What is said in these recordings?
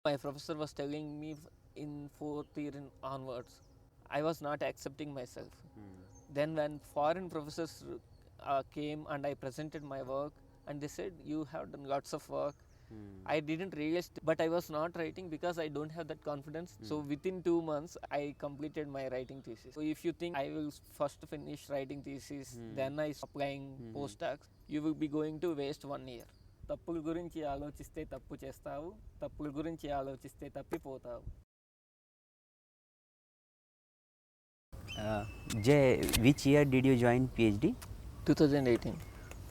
My professor was telling me in fourth year onwards, I was not accepting myself. Then when foreign professors came and I presented my work and they said, you have done lots of work. I didn't realize, but I was not writing because I don't have that confidence. So within 2 months, I completed my writing thesis. So if you think I will first finish writing thesis, then I applying postdocs, you will be going to waste 1 year. తప్పుల గురించి ఆలోచిస్తే తప్పు చేస్తావు, తప్పుల గురించి ఆలోచిస్తే తప్పిపోతావు. Jay, which year did you join PhD? 2018.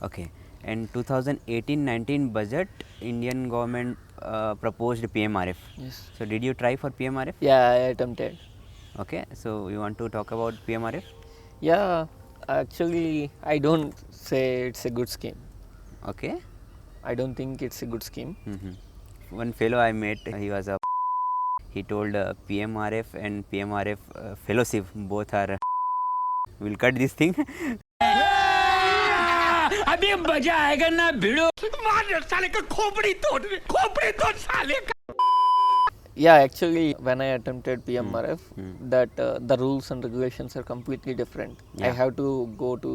Okay. And 2018-19 budget, Indian government proposed PMRF. Yes. So did you try for PMRF? Yeah, I attempted. Okay. So you want to talk about PMRF? Yeah, actually, I don't say it's a good scheme. Okay. I don't think it's a good scheme. One fellow I met, he was a he told PMRF and PMRF fellowship both are we'll cut this thing. अभी मजा आएगा ना भिड़ो मार साले का खोपड़ी तोड़ साले का. Yeah, actually, when I attempted PMRF, that the rules and regulations are completely different. Yeah. I have to go to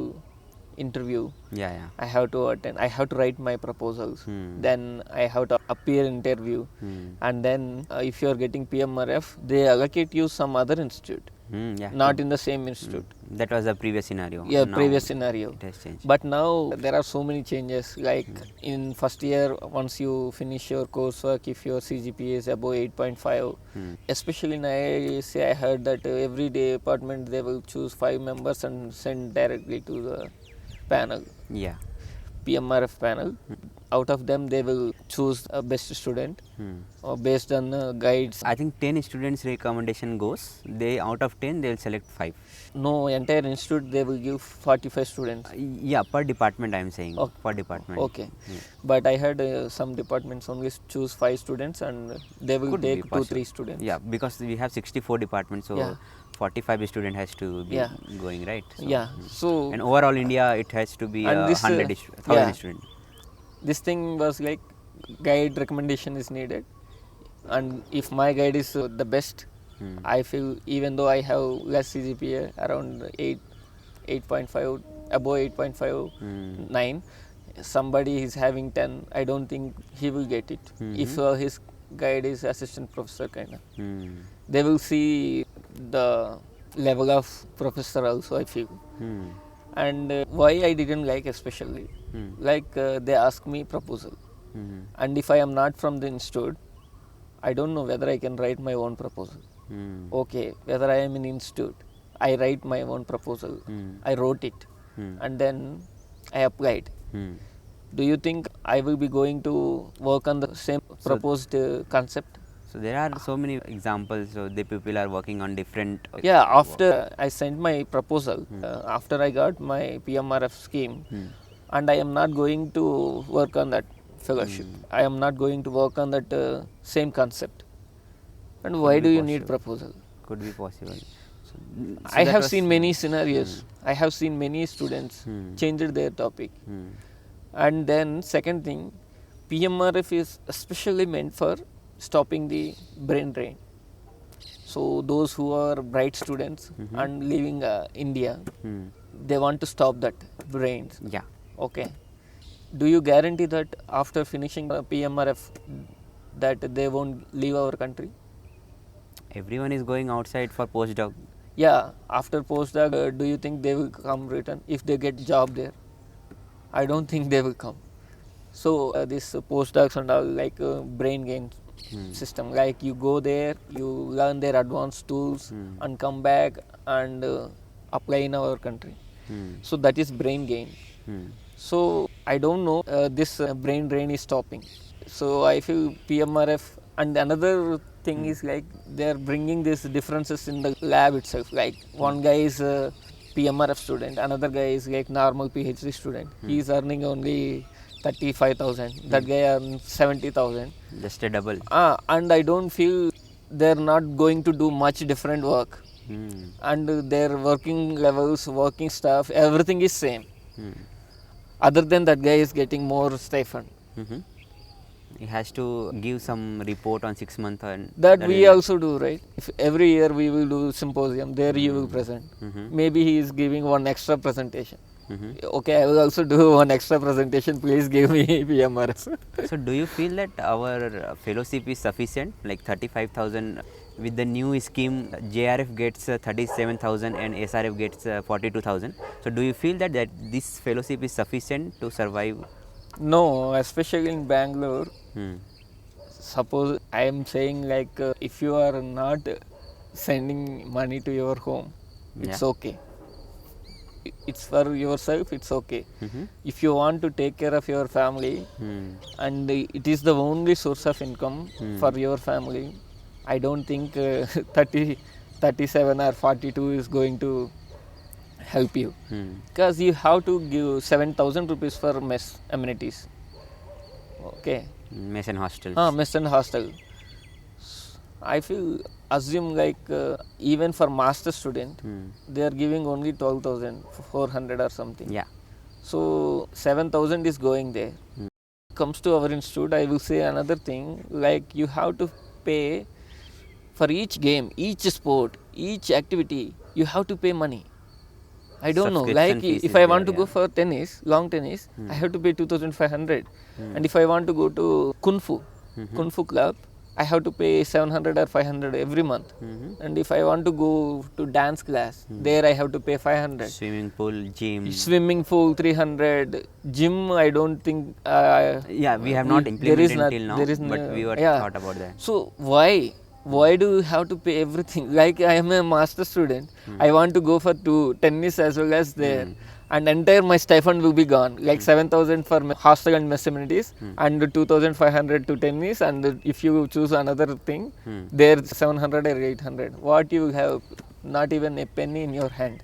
interview. Yeah. I have to attend. I have to write my proposals. Then I have to appear interview. And then if you are getting PMRF, they allocate you some other institute, Yeah. not in the same institute. That was the previous scenario. Yeah, Now previous scenario. it has changed. But now there are so many changes. Like in first year, once you finish your coursework, if your CGPA is above 8.5, especially in IISc, I heard that every department they will choose 5 members and send directly to the panel, Yeah. PMRF panel. Out of them, they will choose a best student or based on guides. I think 10 students recommendation goes. They out of 10 they will select 5. No, entire institute they will give 45 students. Yeah, per department I am saying. Okay. Per department. Okay, but I heard some departments only choose 5 students and they will Could be take 2-3 possible. students. Yeah, because we have 64 departments, so Yeah. 45 student has to be Yeah. going, right? So, Yeah, so and overall India it has to be And this, 100 1,000 yeah. students. this thing was like guide recommendation is needed, and if my guide is the best, I feel even though I have less CGPA around 8.5 above 8.5 9, somebody is having 10, I don't think he will get it. If his guide is assistant professor kind of, they will see the level of professor also, I feel. And why I didn't like especially, like they ask me proposal, and if I am not from the institute, I don't know whether I can write my own proposal. Okay, whether I am in institute, I write my own proposal, I wrote it, and then I applied. Do you think I will be going to work on the same proposed concept? So there are so many examples. So the people are working on different. Yeah, after I sent my proposal, after I got my PMRF scheme, and I am not going to work on that fellowship. I am not going to work on that same concept. And why be do you need possible. proposal? Could be possible. So I that have was- seen many scenarios. I have seen many students changed their topic. And then second thing, PMRF is especially meant for stopping the brain drain. So those who are bright students and leaving India, they want to stop that brains. Yeah. Okay. Do you guarantee that after finishing PMRF that they won't leave our country? Everyone is going outside for postdoc. Yeah, after postdoc, do you think they will come return if they get job there? I don't think they will come. So this postdocs and all like brain gain system, like you go there, you learn their advanced tools and come back and apply in our country. So that is brain gain. So I don't know, this brain drain is stopping. So I feel PMRF, and another thing is like they are bringing these differences in the lab itself. Like one guy is a PMRF student, another guy is like normal PhD student. He is earning only 35,000. That guy earns 70,000. Just a double. And I don't feel they're not going to do much different work. And their working levels, working stuff, everything is same. Other than that guy is getting more stipend. He has to give some report on 6 months and That we will- also do, right? If every year we will do symposium, there you will present. Maybe he is giving one extra presentation. Okay, I will also do one extra presentation. Please give me PMRF. So do you feel that our fellowship is sufficient, like 35,000? With the new scheme, JRF gets 37,000 and SRF gets 42,000. So do you feel that this fellowship is sufficient to survive? No, especially in Bangalore. Hmm. Suppose I am saying like if you are not sending money to your home, it's Yeah. okay. It's for yourself, it's okay. Mhm. If you want to take care of your family and it is the only source of income for your family, I don't think 30, 37 or 42 is going to help you. Because you have to give 7,000 rupees for mess amenities. Okay. Mess and hostels. Mess and hostel. I feel assume like even for master student, they are giving only 12,400 or something. Yeah. So 7,000 is going there. Comes to our institute, I will say another thing, like you have to pay for each game, each sport, each activity, you have to pay money. I don't know, Subscription like fees if is I want there, to go for tennis, long tennis, I have to pay 2,500. And if I want to go to Kung Fu club, I have to pay 700 or 500 every month. And if I want to go to dance class, there I have to pay 500. Swimming pool, gym. Swimming pool 300. Gym, I don't think. Yeah, we have not there is implemented not, till now, there is but no, we were yeah. thought about that. So why? Why do you have to pay everything? Like I am a master student, I want to go for tennis as well as there, and entire my stipend will be gone. Like 7,000 for hostel and mess amenities, and 2,500 to tennis, and if you choose another thing, there 700 or 800. What you have? Not even a penny in your hand.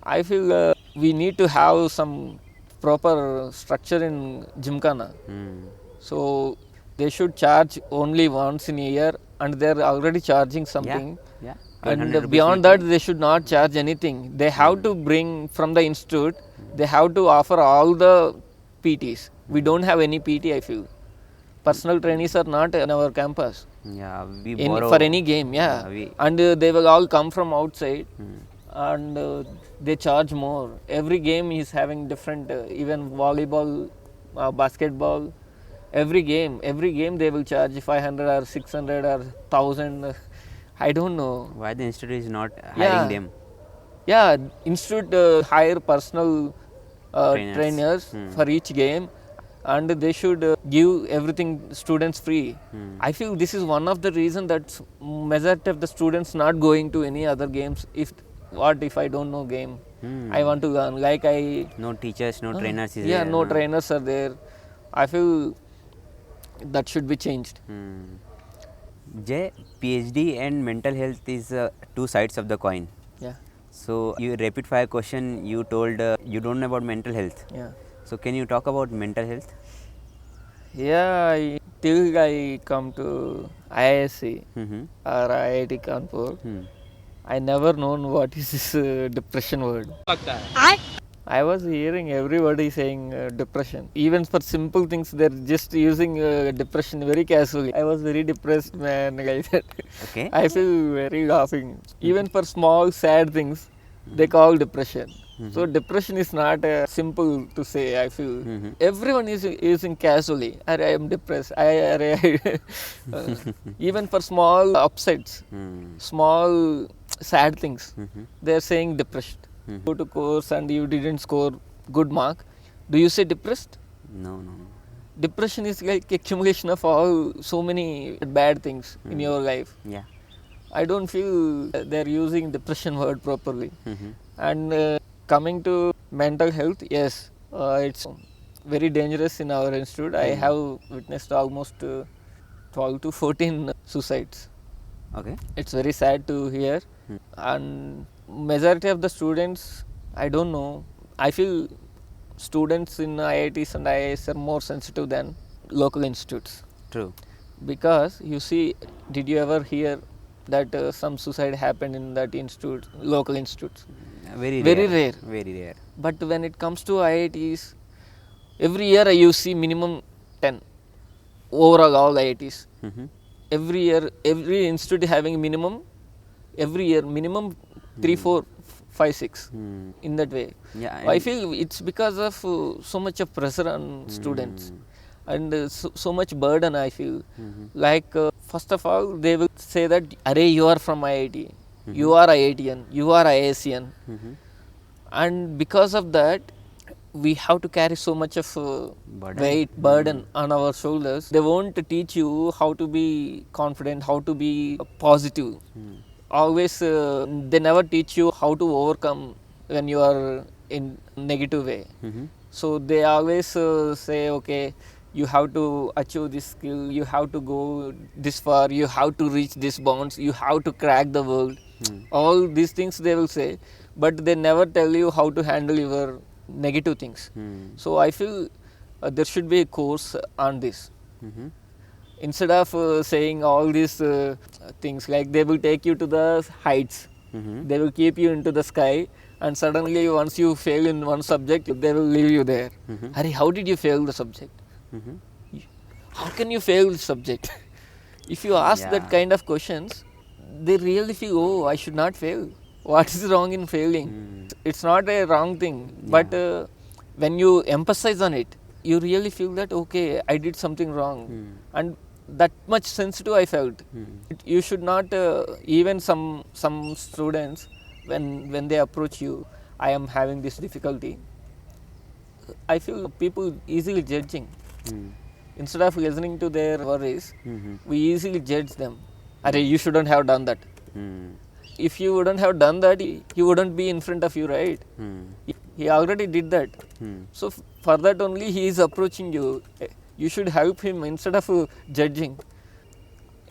I feel we need to have some proper structure in Gymkhana. So they should charge only once in a year, and they are already charging something. Yeah. And 1,200 rupees beyond weekly. that, they should not charge anything. They have to bring from the institute. They have to offer all the PTs. We don't have any PT. I feel personal trainees are not in our campus. Yeah, we borrow. For any game, yeah. And they will all come from outside, and they charge more. Every game is having different, even volleyball, basketball. Every game they will charge 500 or 600 or 1,000. I don't know. Why the institute is not hiring them? Yeah, institute hire personal Trainers. trainers for each game, and they should give everything students free. I feel this is one of the reason that majority of the students not going to any other games. If I don't know game, I want to learn. Like No teachers, no trainers is yeah, there. no trainers are there. I feel that should be changed. Jay, PhD and mental health is two sides of the coin. Yeah, So, you rapid fire question, you told you don't know about mental health. yeah. So, can you talk about mental health? Yeah, till I come to IISc Mm-hmm. or IIT Kanpur, I never known what is this depression word. I was hearing everybody saying depression. Even for simple things, they're just using depression very casually. I was very depressed, man, like that. Okay. I feel very laughing. Even for small, sad things, they call depression. So depression is not simple to say, I feel. Everyone is using casually. I am depressed. Even for small upsets, small sad things, they are saying depression. Go to course and you didn't score good mark. Do you say depressed? No. Depression is like accumulation of all so many bad things in your life. Yeah. I don't feel they're using depression word properly. And coming to mental health, yes, it's very dangerous in our institute. I have witnessed almost 12 to 14 suicides. Okay. It's very sad to hear. And majority of the students, I don't know, I feel students in IITs and IIS are more sensitive than local institutes. True. Because you see, did you ever hear that some suicide happened in that institute, local institutes? Very Very rare. rare. Very rare. But when it comes to IITs, every year you see minimum 10. overall all IITs. Mm-hmm. Every year, every institute having minimum, every year minimum 3, 4, 5, 6 in that way. Yeah, I and feel it's because of so much of pressure on students and so much burden. I feel like first of all they will say that, "Arey, you are from IIT, you are IITian, you are IIScian," and because of that we have to carry so much of burden on our shoulders. They won't teach you how to be confident, how to be positive. Always they never teach you how to overcome when you are in negative way. So they always say, okay, you have to achieve this skill, you have to go this far, you have to reach these bounds, you have to crack the world. All these things they will say, but they never tell you how to handle your negative things. So I feel there should be a course on this. Instead of saying all these things, like they will take you to the heights, they will keep you into the sky, and suddenly once you fail in one subject they will leave you there. Hari, how did you fail the subject? How can you fail the subject? If you ask that kind of questions, they really feel, oh, I should not fail. What is wrong in failing? It's not a wrong thing, but when you emphasize on it, you really feel that, okay, I did something wrong. And that much sensitive I felt. You should not, even some students, when they approach you, I am having this difficulty, I feel people easily judging. Instead of listening to their worries, we easily judge them. Arey, you shouldn't have done that. If you wouldn't have done that, he wouldn't be in front of you, right? He already did that. So for that only he is approaching you. You should help him instead of judging.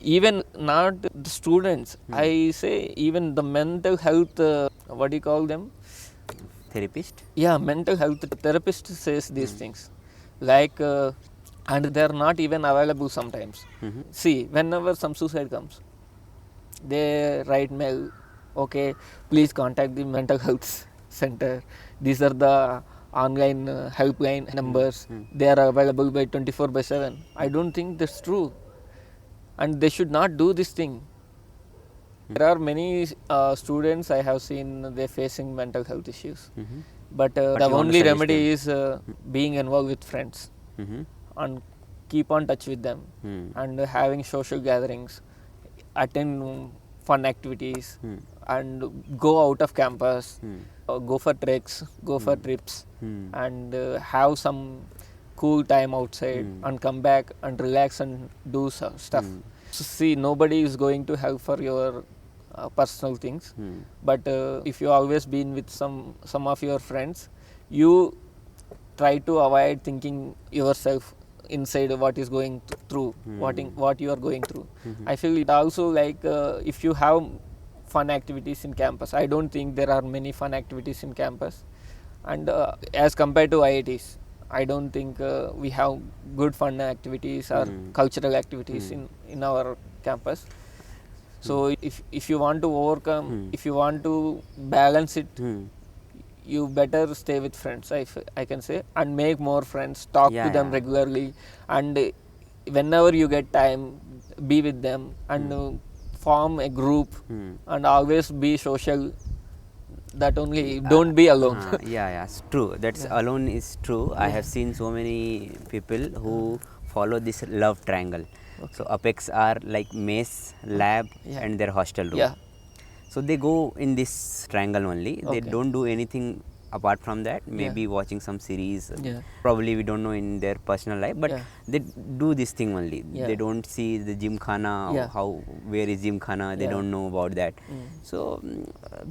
Even not the students, I say even the mental health, what do you call them? Therapist? Yeah, mental health therapist says these things. Like, and they are not even available sometimes. See, whenever some suicide comes, they write mail, okay, please contact the mental health center. These are the online helpline numbers. They are available by 24/7. I don't think that's true. And they should not do this thing. There are many students I have seen, they facing mental health issues. But the you want to only suggest remedy is being involved with friends and keep on touch with them and having social gatherings, attend fun activities and go out of campus, go for treks, go for trips and have some cool time outside and come back and relax and do stuff. So see, nobody is going to help for your personal things, but if you always been with some of your friends, you try to avoid thinking yourself inside what is going through, what you are going through. I feel it also like if you have fun activities in campus, I don't think there are many fun activities in campus, and as compared to IITs, I don't think we have good fun activities or cultural activities in our campus. So if you want to overcome, if you want to balance it, you better stay with friends, I can say, and make more friends, talk to them regularly, and whenever you get time, be with them and form a group and always be social. That only, don't be alone. It's true. That's alone is true. I have seen so many people who follow this love triangle. So apex are like mess, lab and their hostel room. So they go in this triangle only. They don't do anything apart from that. Maybe watching some series. Probably we don't know in their personal life, but they do this thing only. They don't see the gymkhana, where is gymkhana, they don't know about that. So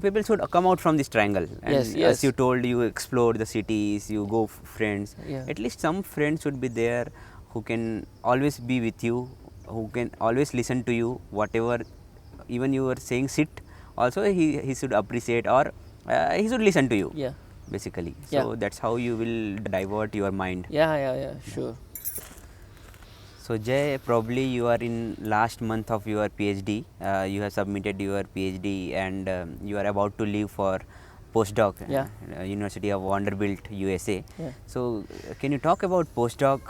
people should come out from this triangle, and as you told, you explore the cities, you go friends. At least some friends should be there who can always be with you, who can always listen to you, whatever even you are saying, sit also he should appreciate, or he should listen to you, basically. So that's how you will divert your mind. Sure. So Jay, probably you are in last month of your PhD. You have submitted your PhD and you are about to leave for postdoc, Yeah. University of Vanderbilt, USA. Yeah. So, can you talk about postdoc?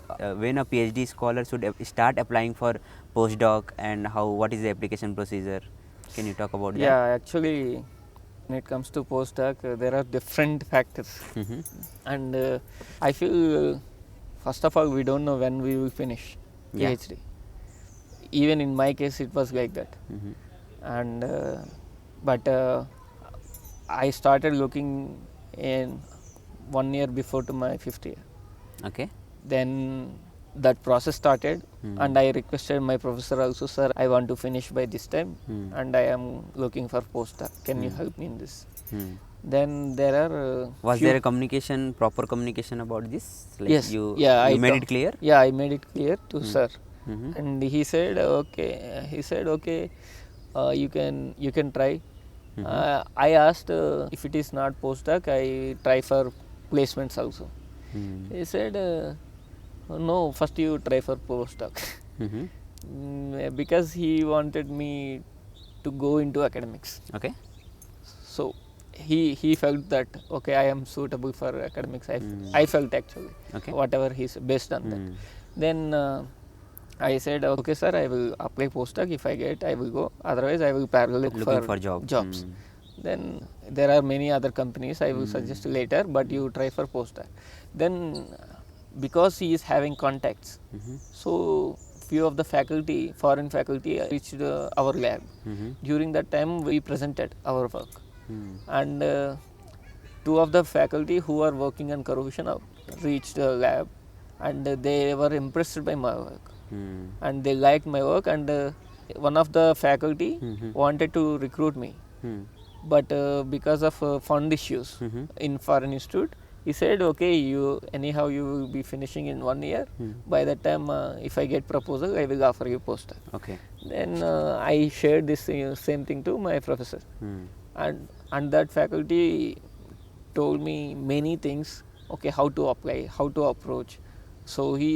When a PhD scholar should start applying for postdoc, and what is the application procedure? Can you talk about Yeah, actually, when it comes to postdoc, there are different factors, that? and I feel first of all we don't know when we will finish Yeah. PhD. Even in my case, it was like that, Mhm. and but I started looking in 1 year before to my 5th year. Okay. Then that process started, and I requested my professor also, sir, I want to finish by this time, and I am looking for postdoc. Can you help me in this? Hmm. Then there are Was few- there a proper communication about this? Like yes, you I made talk- it clear? Yeah, I made it clear to sir, Mhm. and he said okay. You can try. I asked if it is not postdoc, I try for placements also. Hmm. He said no, first you try for postdoc. Mhm. Because he wanted me to go into academics. Okay. So he felt that okay, I am suitable for academics. I felt actually Okay. whatever he's based on that. Then I said okay sir, I will apply postdoc. If I get, I will go. Otherwise, I will parallel look Looking for jobs. Then there are many other companies I will suggest later, but you try for postdoc. Then because he is having contacts, so few of the faculty, foreign faculty, reached our lab. During that time, we presented our work, and two of the faculty who are working on corrosion reached the lab, and they were impressed by my work, and they liked my work, and one of the faculty wanted to recruit me, but because of fund issues in foreign institute, he said okay, you will be finishing in 1 year. By that time, if I get proposal, I will offer you postdoc. Okay. Then I shared this same thing to my professor, and that faculty told me many things. Okay, how to apply, how to approach. So he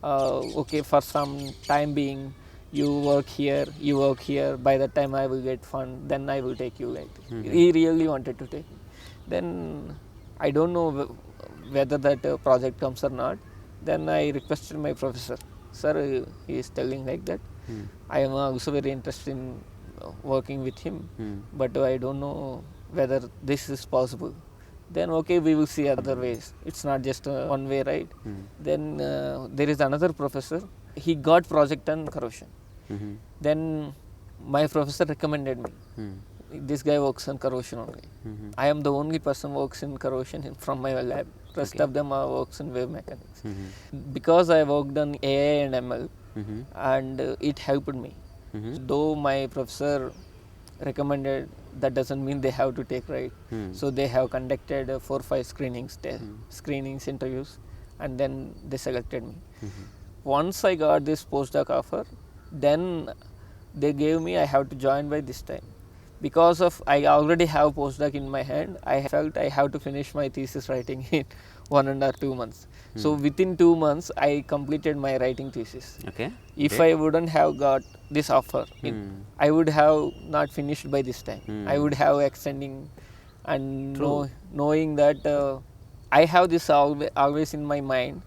okay, for some time being, you work here. By that time, I will get fund. Then I will take you. Like he really wanted to take me. Then I don't know whether that project comes or not. Then I requested my professor, sir, he is telling like that. I am also very interested in working with him, but I don't know whether this is possible. Then okay, we will see other ways. It's not just one way, right? Then there is another professor. He got project on corrosion. Then my professor recommended me. This guy works on corrosion only. I am the only person works in corrosion from my lab. Rest of them works in wave mechanics. Because I worked on AI and ML, and it helped me. Though my professor recommended, that doesn't mean they have to take, right? So they have conducted 4-5 screenings, interviews, and then they selected me. Once I got this postdoc offer, then they gave me, I have to join by this time. Because of I already have postdoc in my hand, I felt I have to finish my thesis writing in 1 or 2 months. So within 2 months, I completed my writing thesis. Okay. If I wouldn't have got this offer, I would have not finished by this time. I would have extending, and knowing that I have this always in my mind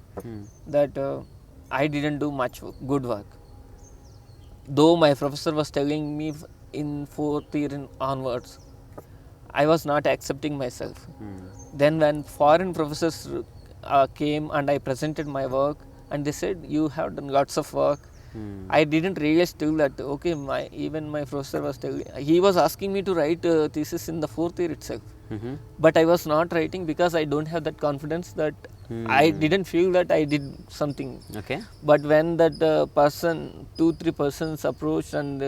that I didn't do much good work. Though my professor was telling me in 4th year onwards, I was not accepting myself. Then when foreign professors came and I presented my work, and they said you have done lots of work, I didn't realize till that okay, even my professor was telling, he was asking me to write a thesis in the 4th year itself, but I was not writing because I don't have that confidence, that I didn't feel that I did something. Okay. But when that person, 2-3 persons approached and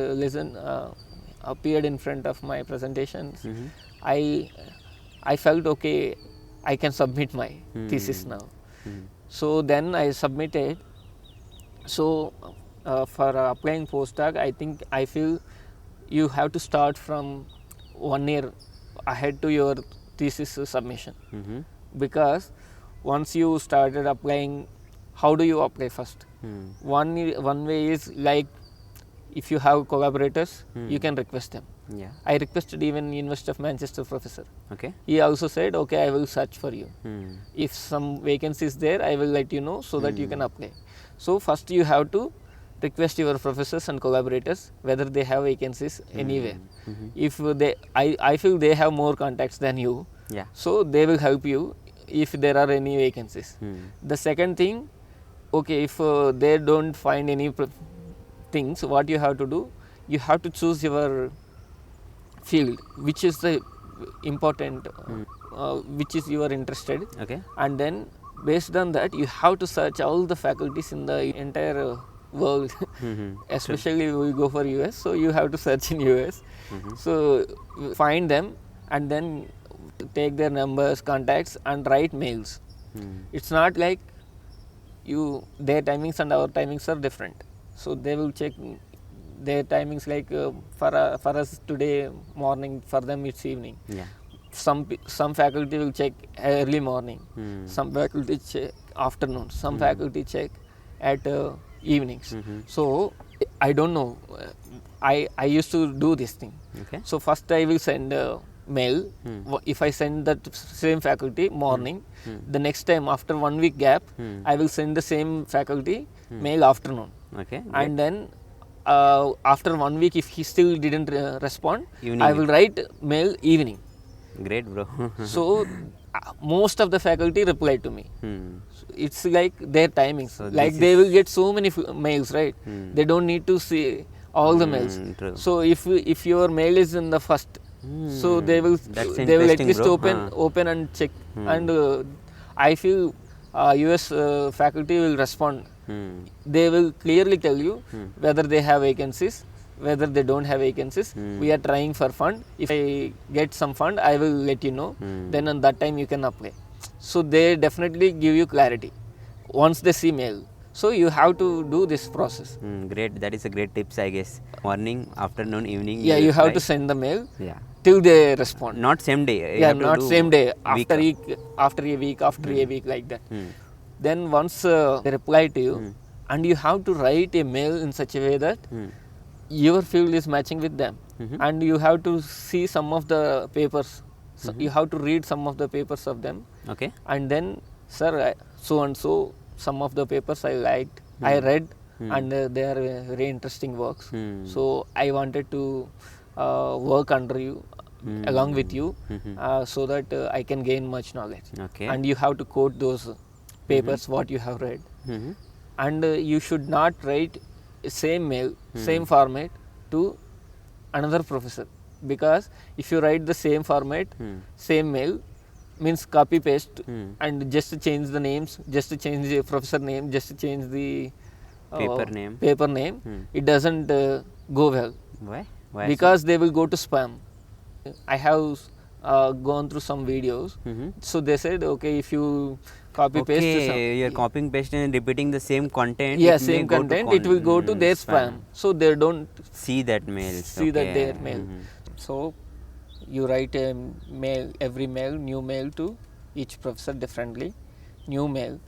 appeared in front of my presentations, I felt okay, I can submit my thesis now. So then I submitted. So for applying postdoc, I feel you have to start from 1 year ahead to your thesis submission, because once you started applying, how do you apply first? One way is like, if you have collaborators, you can request them. Yeah. I requested even University of Manchester professor. Okay. He also said, okay, I will search for you. Hmm. If some vacancy is there, I will let you know so that you can apply. So first you have to request your professors and collaborators whether they have vacancies anywhere. If I feel they have more contacts than you, Yeah. so they will help you if there are any vacancies. The second thing, okay, if they don't find any things, what you have to do, you have to choose your field, which is the important, which is you are interested, Okay. and then based on that you have to search all the faculties in the entire world. Especially we go for US, so you have to search in US. So find them and then take their numbers, contacts, and write mails. It's not like their timings and our timings are different, so they will check their timings, like for us today morning, for them it's evening. Yeah. Some faculty will check early morning, some faculty check afternoon, some faculty check at evenings. So I don't know, I used to do this thing. Okay. So first I will send a mail. If I send that same faculty morning, the next time after 1 week gap, I will send the same faculty mail afternoon. Okay. And then after 1 week, if he still didn't respond, Evening. I will write mail evening. Great, bro. So most of the faculty replied to me. It's like their timings. So like this they will get so many mails, right? They don't need to see all the mails. True. So if your mail is in the first, so they will That's at interesting, least bro. open and check. And I feel US faculty will respond. They will clearly tell you whether they have vacancies, whether they don't have vacancies. We are trying for fund. If I get some fund, I will let you know. Then on that time you can apply. So they definitely give you clarity once they see mail. So you have to do this process. Great. That is a great tips, I guess. Morning, afternoon, evening. Yeah, you have reply. to send the mail Yeah. till they respond. Not same day. You Yeah, have to not do same day. week. After a week, like that. Then once they reply to you, and you have to write a mail in such a way that your field is matching with them, and you have to see some of the papers. So you have to read some of the papers of them. Okay. And then, sir, so and so, some of the papers I liked, I read, and they are very interesting works. So I wanted to work under you, along with you, so that I can gain much knowledge. Okay. And you have to quote those papers what you have read. And you should not write same mail, same format to another professor, because if you write the same format, same mail, means copy paste, and just to change the names, just to change the professor name, just to change the paper name, it doesn't go well. Why? Why? Because they will go to spam. I have gone through some videos, so they said, okay, if you copy paste some, you're copying paste and repeating the same content. yeah, it may same go to content, it will go to their spam. So they don't See that mail. see that their mail. So you write a mail, every mail, new mail to each professor differently, new mail,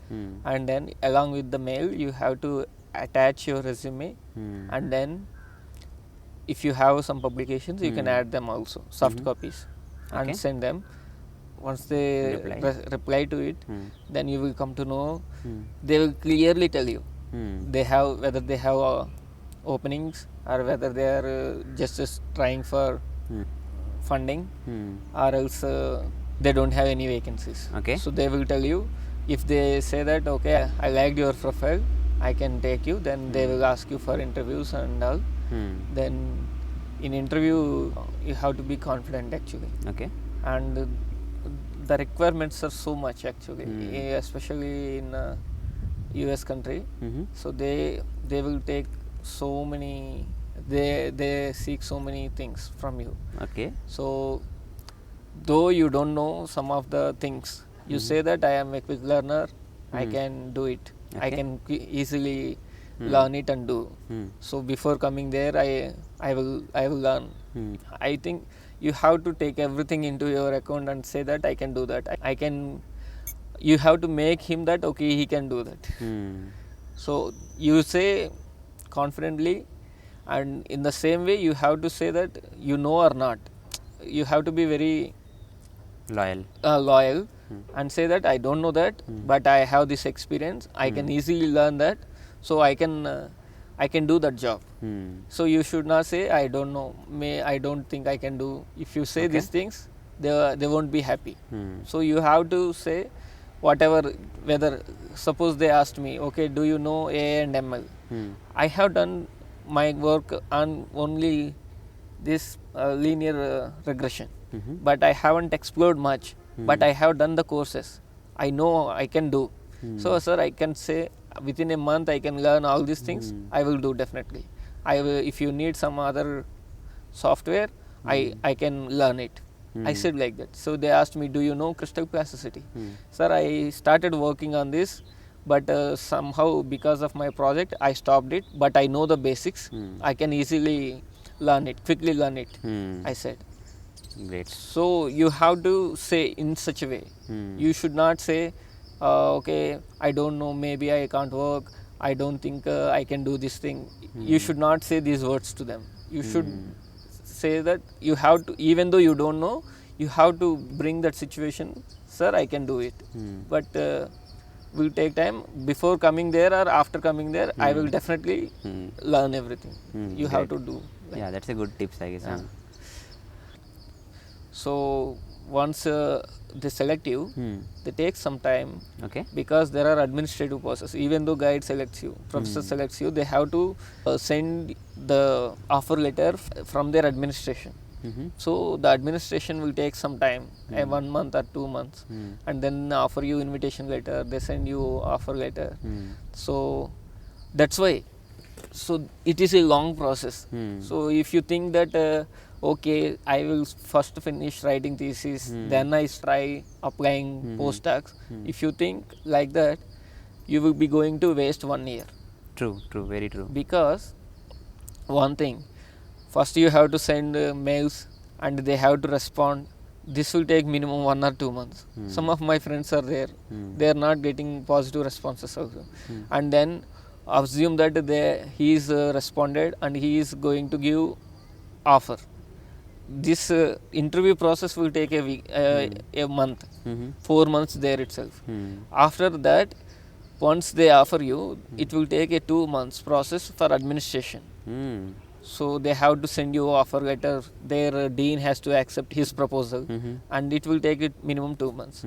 and then along with the mail you have to attach your resume, and then if you have some publications, you can add them also, soft copies, and send them. Once they reply to it, then you will come to know, they will clearly tell you they have, whether they have openings, or whether they are just trying for funding, or else they don't have any vacancies. Okay. So they will tell you. If they say that, okay, I liked your profile, I can take you, then they will ask you for interviews and all. Then in interview you have to be confident actually. Okay. And the requirements are so much actually, especially in US country. So they will take so many, they seek so many things from you. Okay. So though you don't know some of the things, you say that I am a quick learner, I can do it, I can easily learn it and do. So before coming there, I will learn. I think you have to take everything into your account and say that I can do that. I can. You have to make him that, okay, he can do that. So you say confidently, And in the same way, you have to say that you know or not. You have to be very loyal and say that I don't know that, but I have this experience. I can easily learn that, so I can do that job. So you should not say I don't know, I don't think I can do. If you say these things, they won't be happy. So you have to say whatever, whether suppose they asked me, okay, do you know AI and ML? I have done my work on only this linear regression, but I haven't explored much. But I have done the courses. I know I can do. So sir, I can say within a month I can learn all these things. I will do definitely. I will, if you need some other software, I can learn it. I said like that. So they asked me, do you know crystal plasticity? Sir, I started working on this, but somehow because of my project I stopped it, but I know the basics. I can easily learn it, quickly learn it. I said. Great. So you have to say in such a way. You should not say, okay, I don't know, maybe I can't work, I don't think I can do this thing. You should not say these words to them. You should say that you have to, even though you don't know, you have to bring that situation. Sir, I can do it, but will take time. Before coming there or after coming there, I will definitely learn everything. You have to do. Yeah, that's a good tips, I guess. Yeah. So once they select you, they take some time. Okay. Because there are administrative processes. Even though guide selects you, professor selects you, they have to send the offer letter from their administration. So the administration will take some time, 1 month or 2 months, and then offer you invitation letter. They send you offer letter. So that's why. So it is a long process. So if you think that okay, I will first finish writing thesis, then I try applying postdocs. If you think like that, you will be going to waste 1 year. True, very true. Because one thing, first you have to send mails and they have to respond. This will take minimum 1 or 2 months. Some of my friends are there. They are not getting positive responses also. And then assume that he is responded and he is going to give offer. This interview process will take a week, a month, 4 months there itself. After that, once they offer you, it will take a 2 months process for administration. So they have to send you offer letter. Their dean has to accept his proposal, and it will take it minimum 2 months.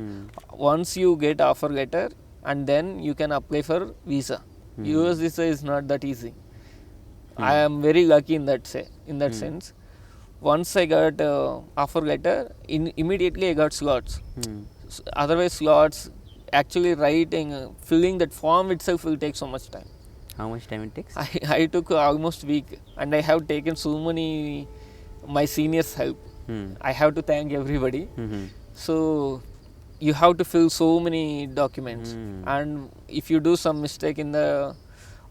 Once you get offer letter, and then you can apply for visa. US visa is not that easy. I am very lucky in that sense. Once I got offer letter, immediately I got slots. Otherwise slots, actually writing, filling that form itself will take so much time. How much time it takes? I took almost week, and I have taken so many, my seniors' help. I have to thank everybody. So you have to fill so many documents, and if you do some mistake in the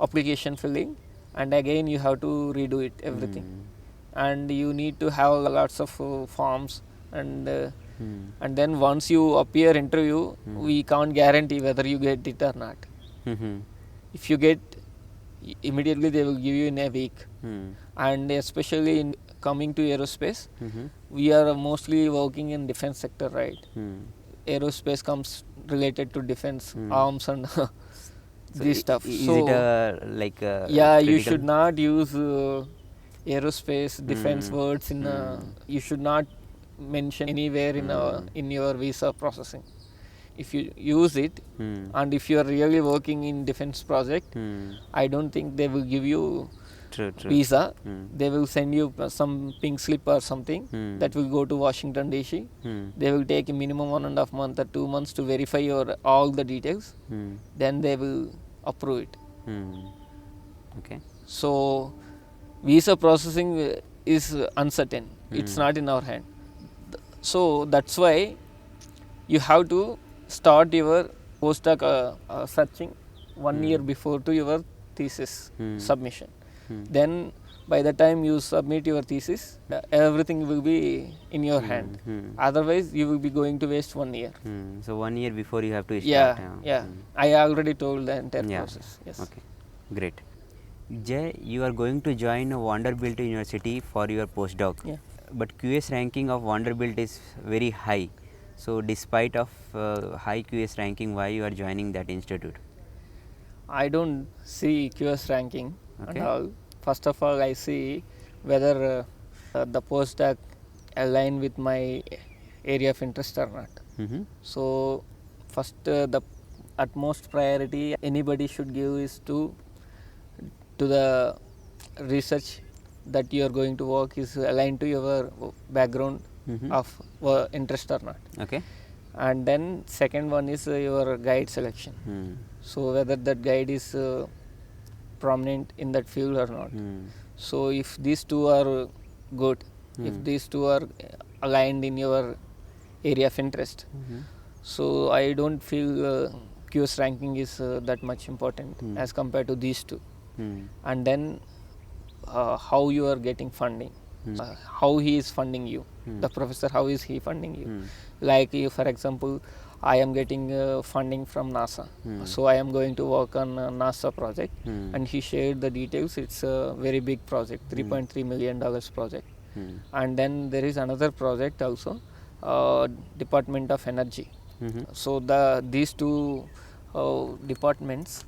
application filling, and again you have to redo it, everything. And you need to have lots of forms, and then once you appear interview, we can't guarantee whether you get it or not. If you get, immediately they will give you in a week. And especially in coming to aerospace, we are mostly working in defense sector, right? Aerospace comes related to defense, arms and this stuff. Is so it like yeah, you critical? should not use aerospace defense words in you should not mention anywhere in your visa processing. If you use it, and if you are really working in defense project, I don't think they will give you visa. They will send you some pink slip or something that will go to Washington DC. They will take a minimum 1.5 months or 2 months to verify your all the details. Then they will approve it. Okay. So visa processing is uncertain. It's not in our hand. So that's why you have to start your postdoc searching 1 year before to your thesis submission. Then by the time you submit your thesis, everything will be in your hand. Otherwise you will be going to waste 1 year. So 1 year before you have to start. Yeah. I already told the entire process. Yes. Okay, great. Jay, you are going to join Vanderbilt University for your postdoc. Yeah. But QS ranking of Vanderbilt is very high. So despite of high QS ranking, why you are joining that institute? I don't see QS ranking and Okay. all. First of all, I see whether the postdoc align with my area of interest or not. Mm-hmm. So first, the utmost priority anybody should give is to the research that you are going to work is aligned to your background Mm-hmm. of interest or not. Okay. And then second one is your guide selection. Mm. So whether that guide is prominent in that field or not. Mm. So if these two are good, if these two are aligned in your area of interest, Mm-hmm. so I don't feel QS ranking is that much important as compared to these two. Mm. And then how you are getting funding, how he is funding you, the professor, how is he funding you. Like you, for example, I am getting funding from NASA, so I am going to work on a NASA project, and he shared the details. It's a very big project, $3.3 million project. And then there is another project also, Department of Energy. So these two departments,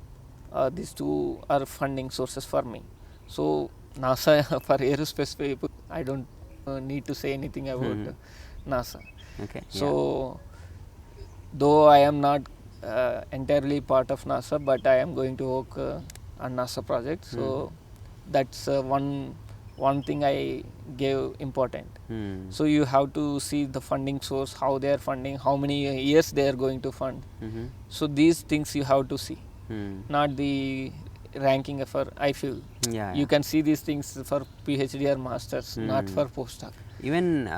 these two are funding sources for me. So NASA for aerospace people, I don't need to say anything about NASA. Okay. So though I am not entirely part of NASA, but I am going to work on NASA project. So that's one thing I gave important. So you have to see the funding source, how they are funding, how many years they are going to fund. So these things you have to see, not the ranking for, I feel. Yeah. You can see these things for PhD or masters, not for postdoc. Even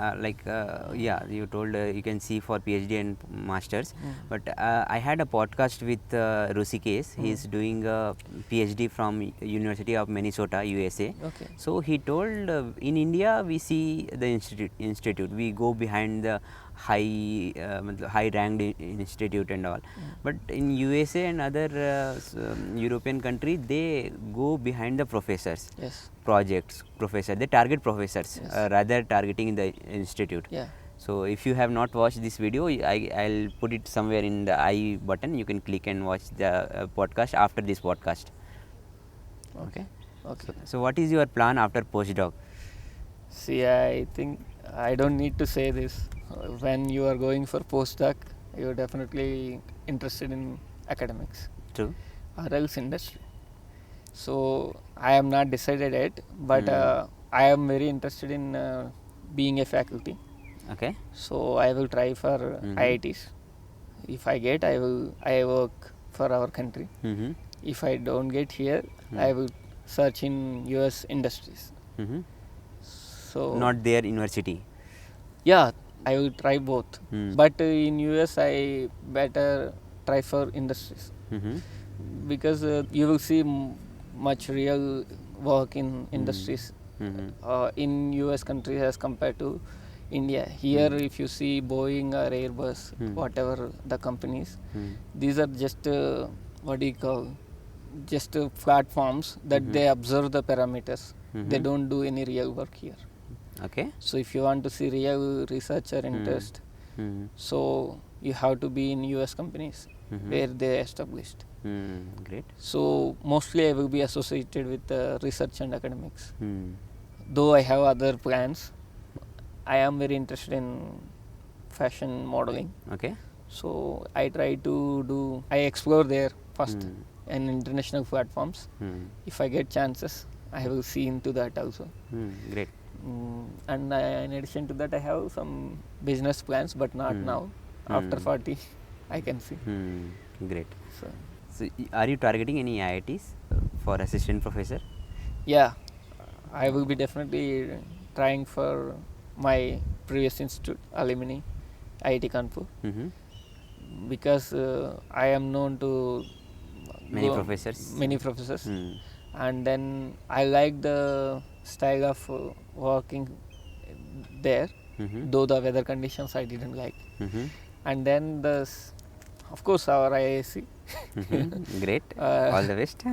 yeah, you told you can see for PhD and masters, but I had a podcast with Rusikesh. He's doing a PhD from University of Minnesota, USA. Okay. So he told in India we see the institute we go behind the high ranked institute and all, but in USA and other European country they go behind the professors. Yes. Projects, professor, they target professors rather targeting the institute. Yeah. So if you have not watched this video, I'll put it somewhere in the I button. You can click and watch the podcast after this podcast. Okay. Okay. So what is your plan after postdoc? See, I think I don't need to say this. When you are going for postdoc, you are definitely interested in academics True. or else industry. So I am not decided yet, but I am very interested in being a faculty. Okay. So I will try for IITs. If I get, I work for our country. If I don't get here, I will search in US industries. So Not their university. yeah, I will try both. But in US, I better try for industries because you will see much real work in industries in US countries as compared to India. Here, if you see Boeing or Airbus, whatever the companies, these are just what do you call? Just platforms that they observe the parameters. They don't do any real work here. Okay. So if you want to see real research or interest, so you have to be in US companies where they established. Great. So mostly I will be associated with research and academics. Though I have other plans, I am very interested in fashion modeling. Okay. So I try to I explore there first in international platforms. If I get chances, I will see into that also. Great. And in addition to that, I have some business plans, but not now. After 40, I can see. Great. So So are you targeting any IITs for assistant professor? yeah, I will be definitely trying for my previous institute, alumni, IIT Kanpur, because I am known to Many professors. Many professors, and then I like the style of working there, though the weather conditions I didn't like. And then of course our IISc, Great. All the best.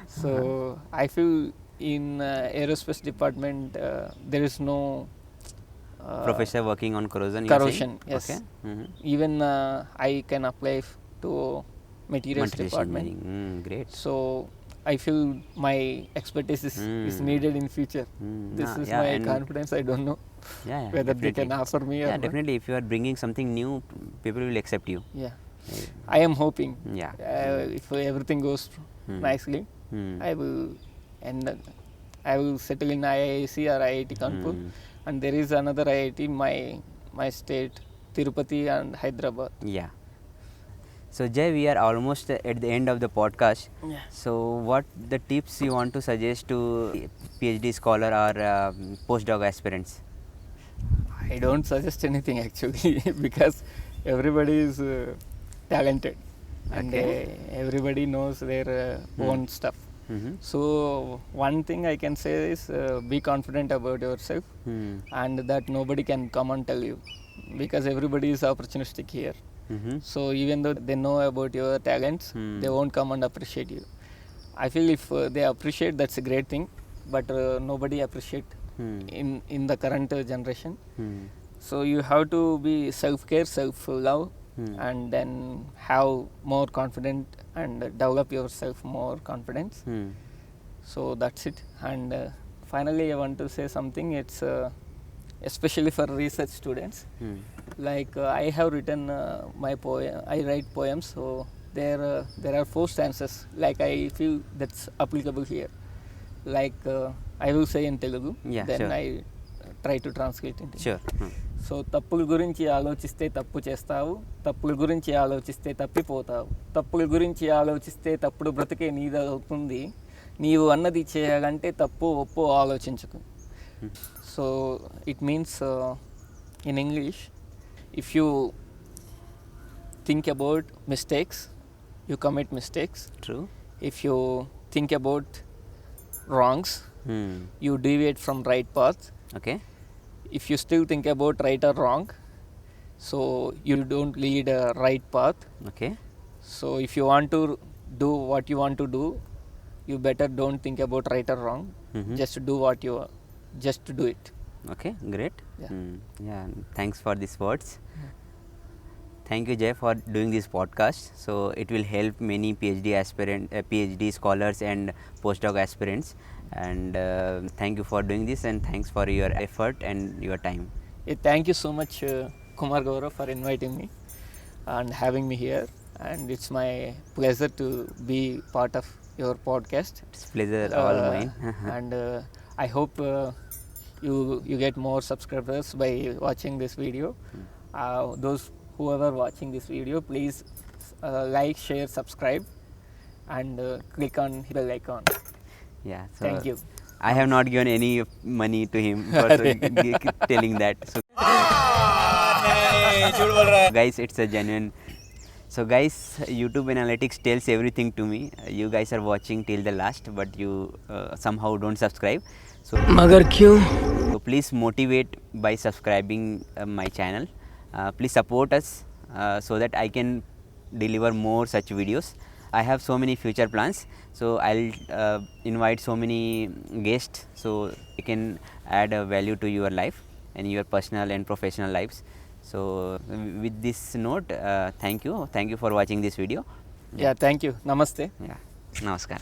So I feel in aerospace department there is no Professor working on corrosion. you are saying? corrosion. Yes. Okay. Even I can apply to materials Materials department. engineering. Great. So I feel my expertise is needed in future. This is yeah, my and confidence. I don't know yeah, whether they can definitely. offer me or Yeah, not. definitely. If you are bringing something new, people will accept you. Yeah, I am hoping. Yeah. If everything goes nicely, I will and I will settle in IISc or IIT Kanpur, and there is another IIT in my state, Tirupati and Hyderabad. Yeah. So Jay, we are almost at the end of the podcast. Yeah. So what the tips you want to suggest to PhD scholar or postdoc aspirants? I don't suggest anything actually because everybody is talented and everybody knows their own stuff. So one thing I can say is be confident about yourself and that nobody can come and tell you because everybody is opportunistic here. So even though they know about your talents, they won't come and appreciate you. I feel if they appreciate, that's a great thing, but nobody appreciate in the current generation. So you have to be self-care, self-love, and then have more confidence and develop yourself more confidence. So that's it. And finally, I want to say something. It's especially for research students. Like I have written my poem. I write poems, so there are 4 stanzas. Like I feel that's applicable here. Like I will say in Telugu. Yeah, then sure. I try to translate it. Sure. So తప్పుల గురించి ఆలోచిస్తే తప్పు చేస్తావు, తప్పుల గురించి ఆలోచిస్తే తప్పిపోతావు, తప్పుల గురించి ఆలోచిస్తే తప్పుడు బ్రతికే నీదవుతుంది, నీవు అన్నది చేయాలంటే తప్పు ఒప్పు ఆలోచించకు. So it means in English, if you think about mistakes, you commit mistakes. True. If you think about wrongs, you deviate from right path. Okay. If you still think about right or wrong, so you don't lead a right path. Okay. So if you want to do what you want to do, you better don't think about right or wrong. Just do what you just do it. Okay. Great. Yeah. Yeah. Thanks for these words. Thank you, Jay, for doing this podcast. So it will help many PhD scholars and postdoc aspirants. And thank you for doing this, and thanks for your effort and your time. Thank you so much, Kumar Gaurav, for inviting me and having me here. And it's my pleasure to be part of your podcast. It's pleasure all mine. And I hope you get more subscribers by watching this video. Those whoever watching this video, please like, share, subscribe, and click on bell icon. Yeah. So Thank you. I have not given any money to him for telling that. So guys, it's a genuine. So guys, YouTube analytics tells everything to me. You guys are watching till the last, but you somehow don't subscribe. So मगर क्यों? So please motivate by subscribing my channel. Please support us so that I can deliver more such videos. I have so many future plans, so I'll invite so many guests so they can add a value to your life and your personal and professional lives. So with this note, thank you for watching this video. Yeah, thank you. Namaste. Yeah, namaskar.